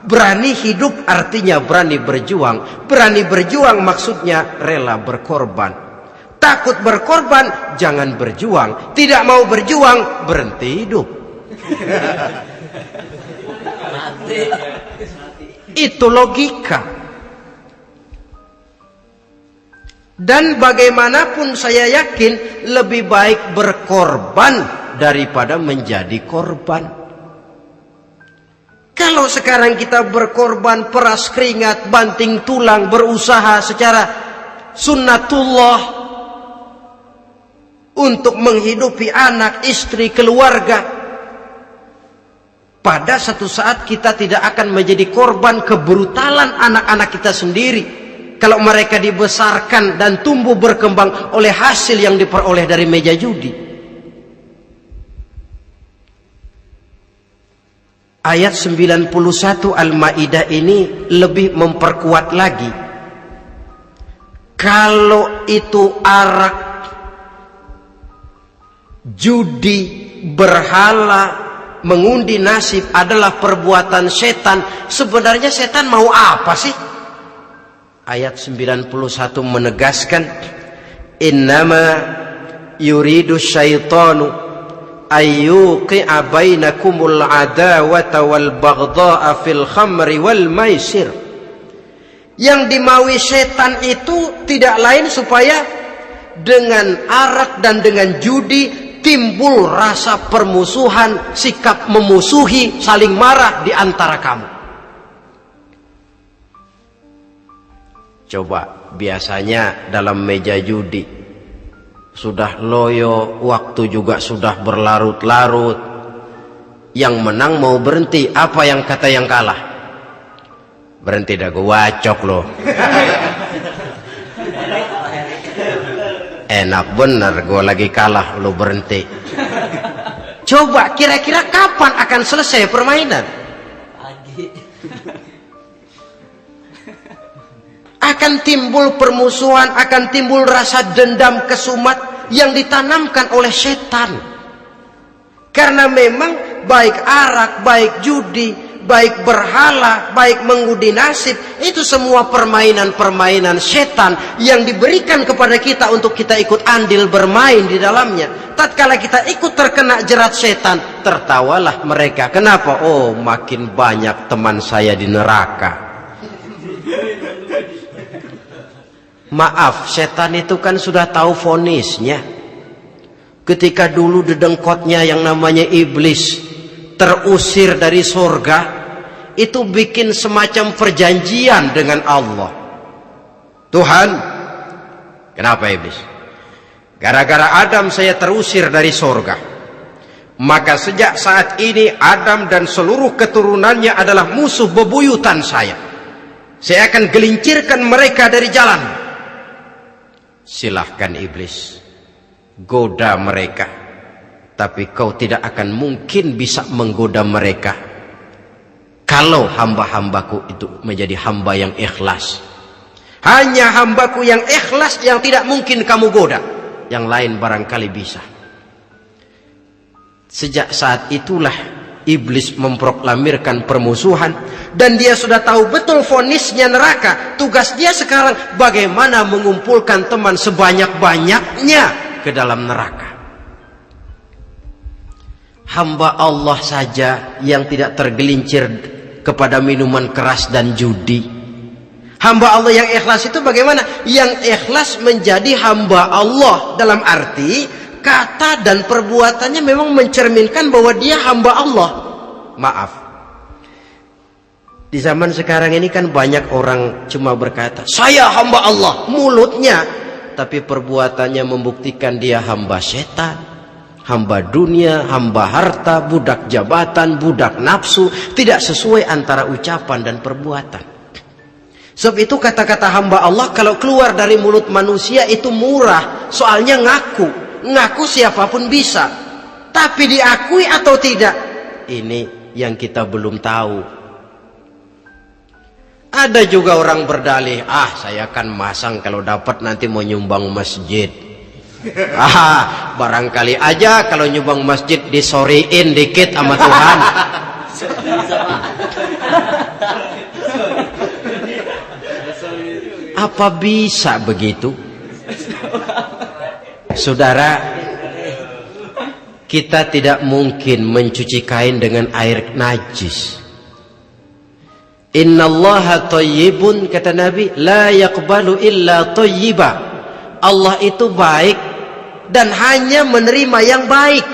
Berani hidup artinya berani berjuang. Berani berjuang maksudnya rela berkorban. Takut berkorban, jangan berjuang. Tidak mau berjuang, berhenti hidup. Itu logika. Dan bagaimanapun saya yakin lebih baik berkorban daripada menjadi korban. Kalau sekarang kita berkorban, peras keringat, banting tulang, berusaha secara sunnatullah untuk menghidupi anak, istri, keluarga, pada satu saat kita tidak akan menjadi korban kebrutalan anak-anak kita sendiri kalau mereka dibesarkan dan tumbuh berkembang oleh hasil yang diperoleh dari meja judi. Ayat 91 Al-Maidah ini lebih memperkuat lagi. Kalau itu arak, judi, berhala, mengundi nasib adalah perbuatan setan, sebenarnya setan mau apa sih? Ayat 91 menegaskan, innama yuridu syaitanu ayyuqi'a bainakumul adawata wal baghdha'a fil khamri wal maisir. Yang dimaui setan itu tidak lain supaya dengan arak dan dengan judi timbul rasa permusuhan, sikap memusuhi, saling marah di antara kamu. Coba, biasanya dalam meja judi sudah loyo, waktu juga sudah berlarut-larut. Yang menang mau berhenti, apa yang kata yang kalah? Berhenti dah, gue wacok loh. Enak bener, gue lagi kalah, lo berhenti. Coba, kira-kira kapan akan selesai permainan? Akan timbul permusuhan, akan timbul rasa dendam, kesumat yang ditanamkan oleh setan. Karena memang baik arak, baik judi, baik berhala, baik mengundi nasib, itu semua permainan-permainan setan yang diberikan kepada kita untuk kita ikut andil bermain di dalamnya. Tatkala kita ikut terkena jerat setan, tertawalah mereka. Kenapa? Oh, makin banyak teman saya di neraka. Maaf, setan itu kan sudah tahu vonisnya. Ketika dulu dedengkotnya yang namanya iblis terusir dari surga, itu bikin semacam perjanjian dengan Allah. Tuhan, kenapa iblis? Gara-gara Adam saya terusir dari surga. Maka sejak saat ini Adam dan seluruh keturunannya adalah musuh bebuyutan saya. Saya akan gelincirkan mereka dari jalan. Silahkan iblis, goda mereka, tapi kau tidak akan mungkin bisa menggoda mereka kalau hamba-hambaku itu menjadi hamba yang ikhlas. Hanya hambaku yang ikhlas yang tidak mungkin kamu goda, yang lain barangkali bisa. Sejak saat itulah iblis memproklamirkan permusuhan, dan dia sudah tahu betul vonisnya neraka. Tugas dia sekarang bagaimana mengumpulkan teman sebanyak-banyaknya ke dalam neraka. Hamba Allah saja yang tidak tergelincir kepada minuman keras dan judi. Hamba Allah yang ikhlas itu bagaimana? Yang ikhlas menjadi hamba Allah dalam arti kata dan perbuatannya memang mencerminkan bahwa dia hamba Allah. Maaf, di zaman sekarang ini kan banyak orang cuma berkata saya hamba Allah mulutnya, tapi perbuatannya membuktikan dia hamba setan, hamba dunia, hamba harta, budak jabatan, budak nafsu. Tidak sesuai antara ucapan dan perbuatan. Sebab itu kata-kata hamba Allah kalau keluar dari mulut manusia itu murah, soalnya ngaku siapapun bisa, tapi diakui atau tidak, ini yang kita belum tahu. Ada juga orang berdalih, saya akan masang kalau dapat nanti mau nyumbang masjid. Barangkali aja kalau nyumbang masjid disoriin dikit sama Tuhan. Apa bisa begitu? Saudara, kita tidak mungkin mencuci kain dengan air najis. Innallaha thayyibun, kata Nabi, la yaqbalu illa thayyiba. Allah itu baik dan hanya menerima yang baik.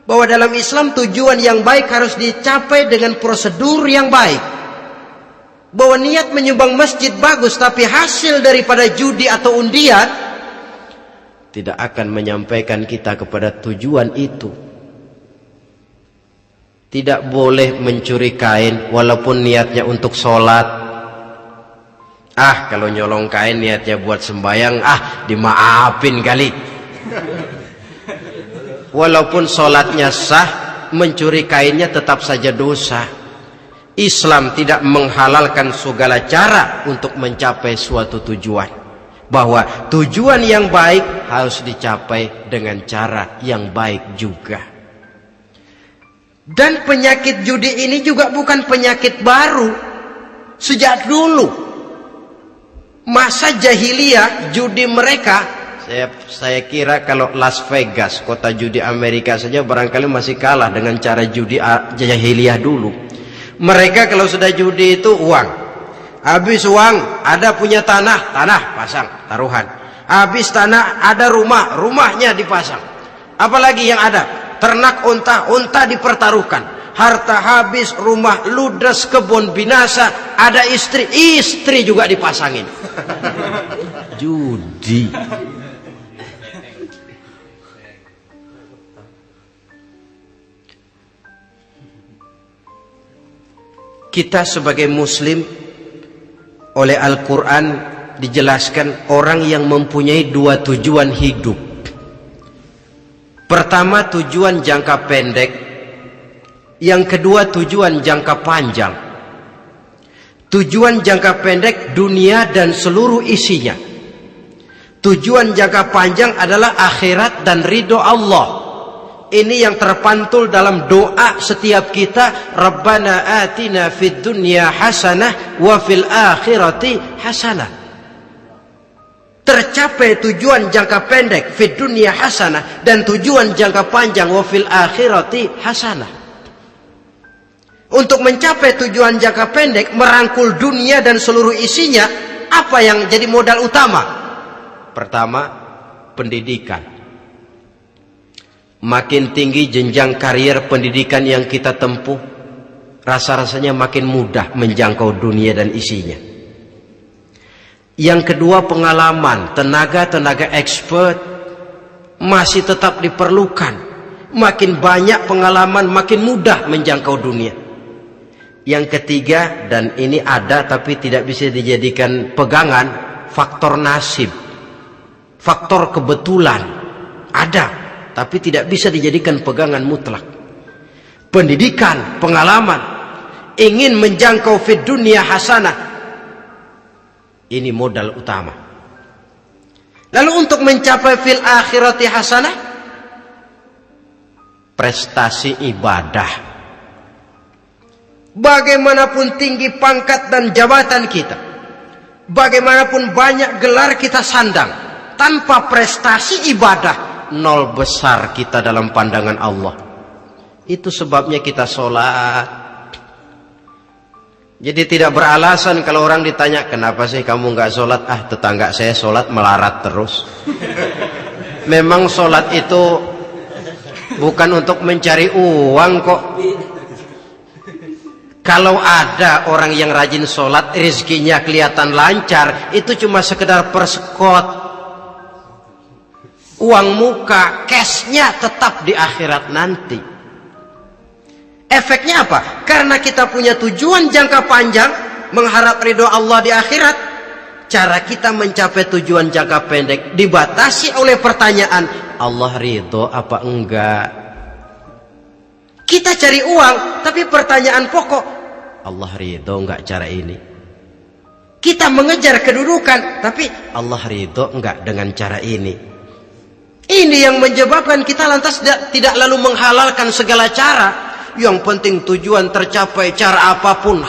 Bahwa dalam Islam tujuan yang baik harus dicapai dengan prosedur yang baik. Bahwa niat menyumbang masjid bagus, tapi hasil daripada judi atau undian tidak akan menyampaikan kita kepada tujuan itu. Tidak boleh mencuri kain walaupun niatnya untuk sholat. Kalau nyolong kain niatnya buat sembahyang, dimaafin kali. Walaupun sholatnya sah, mencuri kainnya tetap saja dosa. Islam tidak menghalalkan segala cara untuk mencapai suatu tujuan. Bahwa tujuan yang baik harus dicapai dengan cara yang baik juga. Dan penyakit judi ini juga bukan penyakit baru. Sejak dulu masa jahiliyah, judi mereka, saya kira kalau Las Vegas, kota judi Amerika saja barangkali masih kalah dengan cara judi jahiliyah dulu. Mereka kalau sudah judi itu uang. Habis uang, ada punya tanah pasang, taruhan. Habis tanah, ada rumahnya dipasang. Apalagi yang ada? Ternak unta dipertaruhkan. Harta habis, rumah ludes, kebun binasa, ada istri juga dipasangin. Judi. Kita sebagai muslim, oleh Al-Quran dijelaskan orang yang mempunyai dua tujuan hidup. Pertama, tujuan jangka pendek. Yang kedua, tujuan jangka panjang. Tujuan jangka pendek, dunia dan seluruh isinya. Tujuan jangka panjang adalah akhirat dan ridho Allah. Ini yang terpantul dalam doa setiap kita. Rabbana atina fid dunya hasanah wa fil akhirati hasanah. Tercapai tujuan jangka pendek fid dunya hasanah, dan tujuan jangka panjang wa fil akhirati hasanah. Untuk mencapai tujuan jangka pendek, merangkul dunia dan seluruh isinya, apa yang jadi modal utama? Pertama, pendidikan. Makin tinggi jenjang karier pendidikan yang kita tempuh, rasa-rasanya makin mudah menjangkau dunia dan isinya. Yang kedua, pengalaman. Tenaga expert masih tetap diperlukan. Makin banyak pengalaman, makin mudah menjangkau dunia. Yang ketiga, dan ini ada tapi tidak bisa dijadikan pegangan, faktor nasib, faktor kebetulan. Ada, tapi tidak bisa dijadikan pegangan mutlak. Pendidikan, pengalaman, ingin menjangkau fid dunya hasanah, ini modal utama. Lalu untuk mencapai fil akhirati hasanah, prestasi ibadah. Bagaimanapun tinggi pangkat dan jabatan kita, bagaimanapun banyak gelar kita sandang, tanpa prestasi ibadah, nol besar kita dalam pandangan Allah. Itu sebabnya kita sholat. Jadi tidak beralasan kalau orang ditanya, kenapa sih kamu nggak sholat? Tetangga saya sholat melarat terus. Memang sholat itu bukan untuk mencari uang kok. Kalau ada orang yang rajin sholat, rezekinya kelihatan lancar, itu cuma sekedar persekot. Uang muka, cashnya tetap di akhirat nanti. Efeknya apa? Karena kita punya tujuan jangka panjang, mengharap ridho Allah di akhirat, cara kita mencapai tujuan jangka pendek dibatasi oleh pertanyaan, Allah ridho apa enggak? Kita cari uang, tapi pertanyaan pokok, Allah ridho enggak cara ini? Kita mengejar kedudukan, tapi Allah ridho enggak dengan cara ini? Ini yang menyebabkan kita lantas tidak lalu menghalalkan segala cara. Yang penting tujuan tercapai cara apapun.